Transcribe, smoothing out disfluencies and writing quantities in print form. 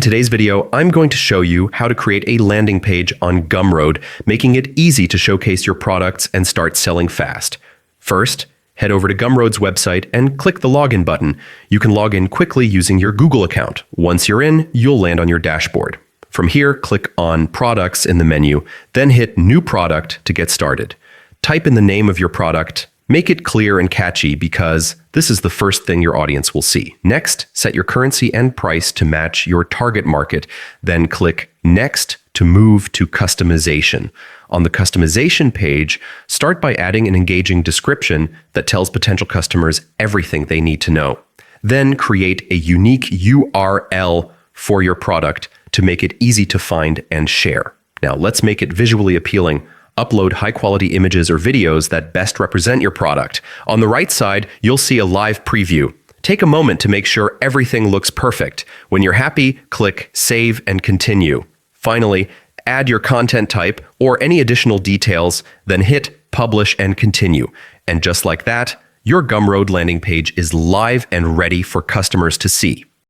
today's video, I'm going to show you how to create a landing page on Gumroad, making it easy to showcase your products and start selling fast. First, head over to Gumroad's website and click the login button. You can log in quickly using your Google account. Once you're in, you'll land on your dashboard. From here, click on Products in the menu, then hit New Product to get started. Type in the name of your product. Make it clear and catchy because this is the first thing your audience will see. Next, set your currency and price to match your target market. Then click Next to move to customization. On the customization page, start by adding an engaging description that tells potential customers everything they need to know. Then create a unique URL for your product to make it easy to find and share. Now, let's make it visually appealing. Upload high-quality images or videos that best represent your product. On the right side, you'll see a live preview. Take a moment to make sure everything looks perfect. When you're happy, click Save and Continue. Finally, add your content type or any additional details, then hit Publish and Continue. And just like that, your Gumroad landing page is live and ready for customers to see.